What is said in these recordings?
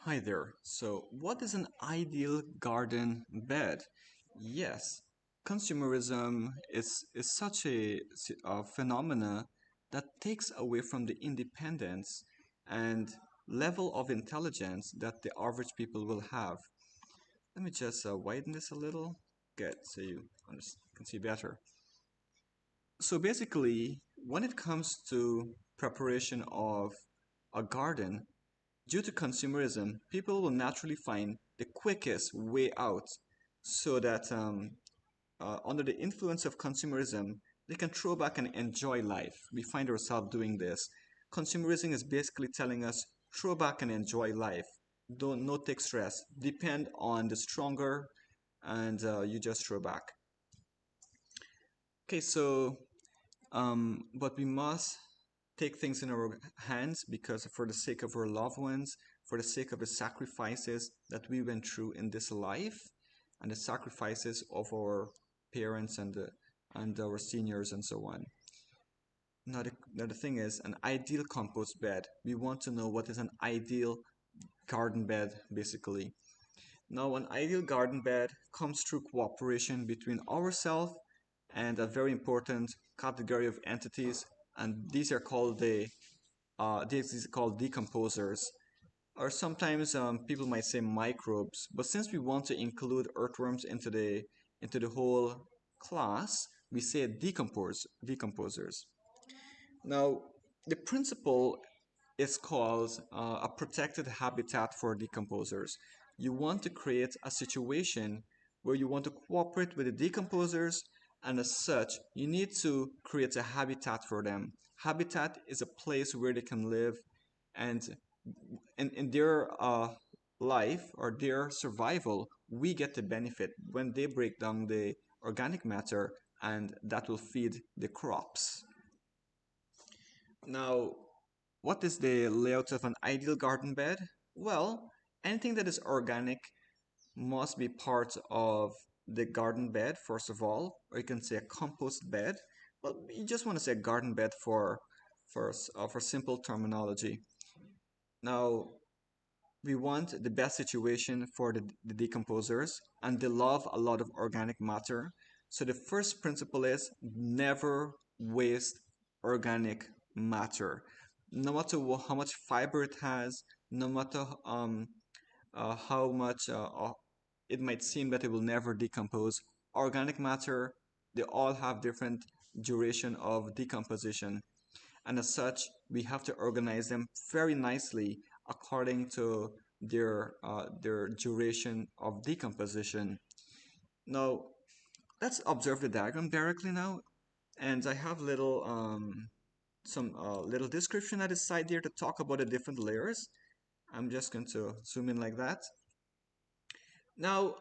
Hi there. So, what is an ideal garden bed? Yes, consumerism is such a phenomena that takes away from the independence and level of intelligence that the average people will have. Let me just widen this a little. Good, so you can see better. So basically, when it comes to preparation of a garden, due to consumerism, people will naturally find the quickest way out so that under the influence of consumerism, they can throw back and enjoy life. We find ourselves doing this. Consumerism is basically telling us throw back and enjoy life. Don't no take stress. Depend on the stronger, and you just throw back. Okay, so but we must take things in our hands because for the sake of our loved ones, for the sake of the sacrifices that we went through in this life, and the sacrifices of our parents and our seniors and so on. Now the thing is, an ideal compost bed. We want to know what is an ideal garden bed, basically. Now, an ideal garden bed comes through cooperation between ourselves and a very important category of entities, and these are called this is called decomposers, or sometimes people might say microbes. But since we want to include earthworms into the whole class, we say decomposers. Now, the principle is called a protected habitat for decomposers. You want to create a situation where you want to cooperate with the decomposers, and as such, you need to create a habitat for them. Habitat is a place where they can live, and in their life or their survival, we get the benefit when they break down the organic matter, and that will feed the crops. Now, what is the layout of an ideal garden bed? Well, anything that is organic must be part of the garden bed, first of all, or you can say a compost bed. Well, you just want to say a garden bed for simple terminology. Now, we want the best situation for the decomposers, and they love a lot of organic matter. So the first principle is never waste organic matter. No matter how much fiber it has, no matter how much it might seem that it will never decompose, organic matter, they all have different duration of decomposition, and as such, we have to organize them very nicely according to their duration of decomposition. Now, let's observe the diagram directly now, and I have little some little description at the side here to talk about the different layers. I'm just going to zoom in like that. Now,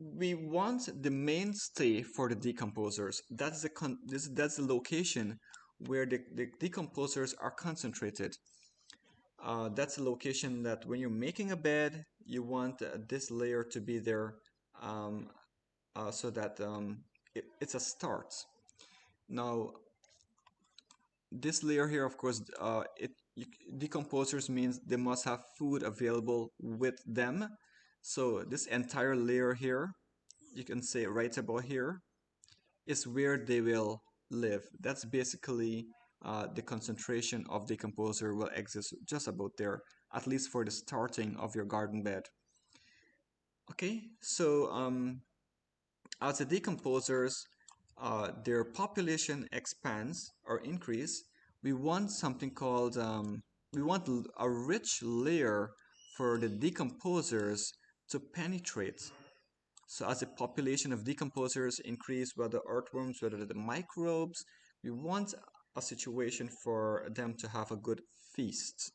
we want the mainstay for the decomposers. That's the location where the decomposers are concentrated. That's a location that when you're making a bed, you want this layer to be there, um, so that it's a start. Now, this layer here, of course, decomposers means they must have food available with them. So this entire layer here, you can say right about here, is where they will live. That's basically the concentration of decomposer will exist just about there, at least for the starting of your garden bed. Okay, so as the decomposers, their population expands or increase, we want something called, we want a rich layer for the decomposers to penetrate. So as the population of decomposers increase, whether earthworms, whether the microbes, we want a situation for them to have a good feast.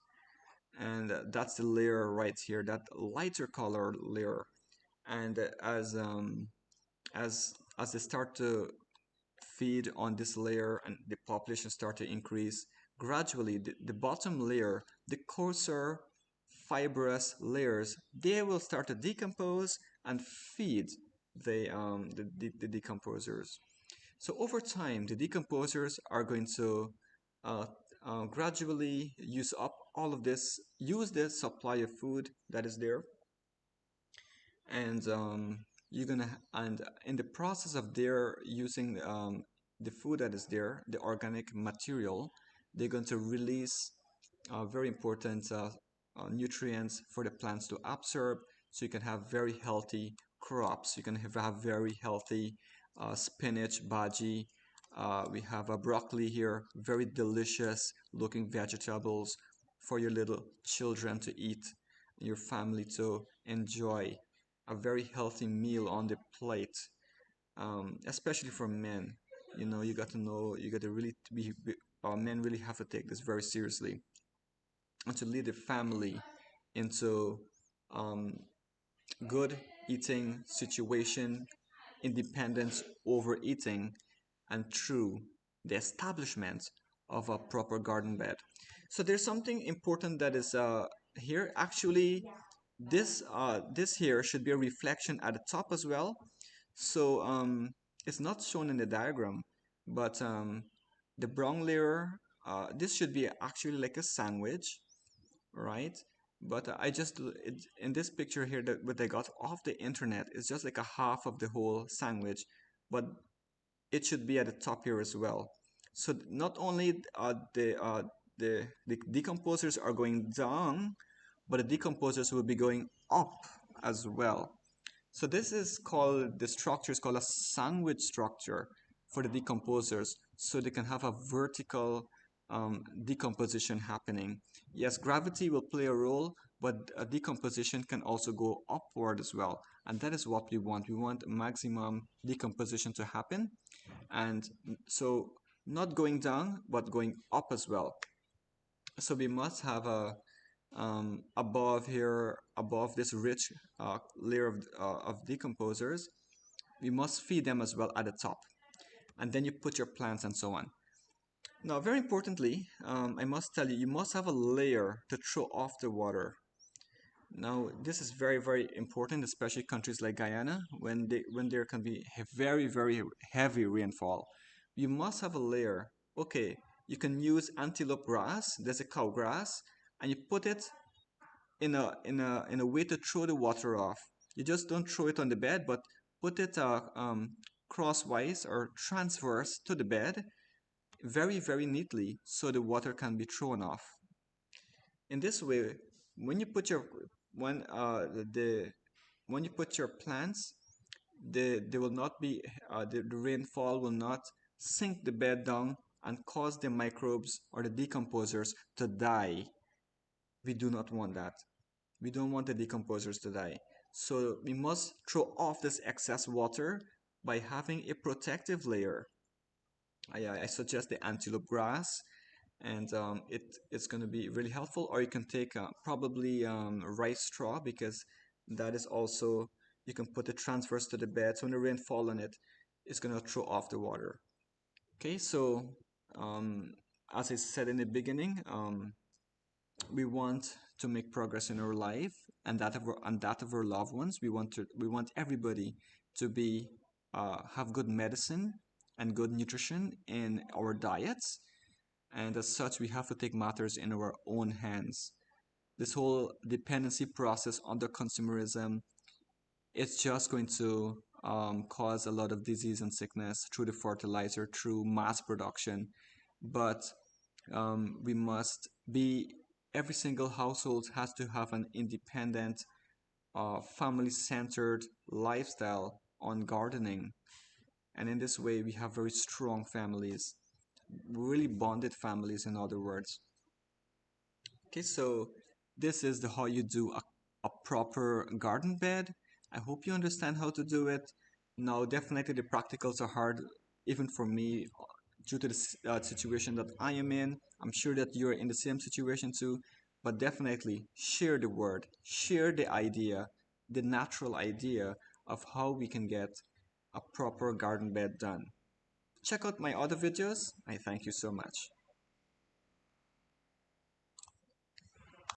And that's the layer right here, that lighter color layer. And as they start to feed on this layer and the population start to increase, gradually the bottom layer, the coarser fibrous layers, they will start to decompose and feed the decomposers. So over time, the decomposers are going to uh, gradually use up all of this, use the supply of food that is there, and and in the process of their using the food that is there, the organic material, they're going to release very important nutrients for the plants to absorb, so you can have very healthy crops. You can have very healthy spinach, bhaji. We have a broccoli here, very delicious looking vegetables for your little children to eat, your family to enjoy. A very healthy meal on the plate, especially for men. You got to know, you got to really men really have to take this very seriously and to lead the family into um, good eating situation, independence over eating, and through the establishment of a proper garden bed. So there's something important that is here. Actually, this here should be a reflection at the top as well. So it's not shown in the diagram, but the brown layer, this should be actually like a sandwich, right? But I just in this picture here, that what I got off the internet is just like a half of the whole sandwich, but it should be at the top here as well. So not only the decomposers are going down, but the decomposers will be going up as well. So this is called, the structure is called a sandwich structure for the decomposers, so they can have a vertical decomposition happening. Yes, gravity will play a role, but a decomposition can also go upward as well. And that is what we want. We want maximum decomposition to happen. And so not going down, but going up as well. So we must have a above here, above this rich layer of decomposers, we must feed them as well at the top. And then you put your plants and so on. Now, very importantly, I must tell you, you must have a layer to throw off the water. Now, this is very, very important, especially countries like Guyana, when there can be a very, very heavy rainfall. You must have a layer. Okay, you can use antelope grass, there's a cow grass, and you put it in a way to throw the water off. You just don't throw it on the bed, but put it crosswise or transverse to the bed, very, very neatly, so the water can be thrown off. In this way, when you put your when the when you put your plants, they will not be the rainfall will not sink the bed down and cause the microbes or the decomposers to die. We do not want that. We don't want the decomposers to die. So we must throw off this excess water by having a protective layer. I suggest the antelope grass, and it's going to be really helpful. Or you can take probably rice straw, because that is also, you can put it transverse to the bed, so when the rain fall on it, it's going to throw off the water. Okay, so um, as I said in the beginning, we want to make progress in our life and that of our loved ones. We want everybody to be have good medicine and good nutrition in our diets, and as such we have to take matters in our own hands. This whole dependency process under consumerism, it's just going to cause a lot of disease and sickness through the fertilizer, through mass production. But we must be, every single household has to have an independent, family-centered lifestyle on gardening. And in this way, we have very strong families, really bonded families, in other words. Okay, so this is how you do a proper garden bed. I hope you understand how to do it. Now, definitely the practicals are hard, even for me, due to the situation that I am in. I'm sure that you're in the same situation too, but definitely share the word, share the idea, the natural idea of how we can get a proper garden bed done. Check out my other videos. I thank you so much.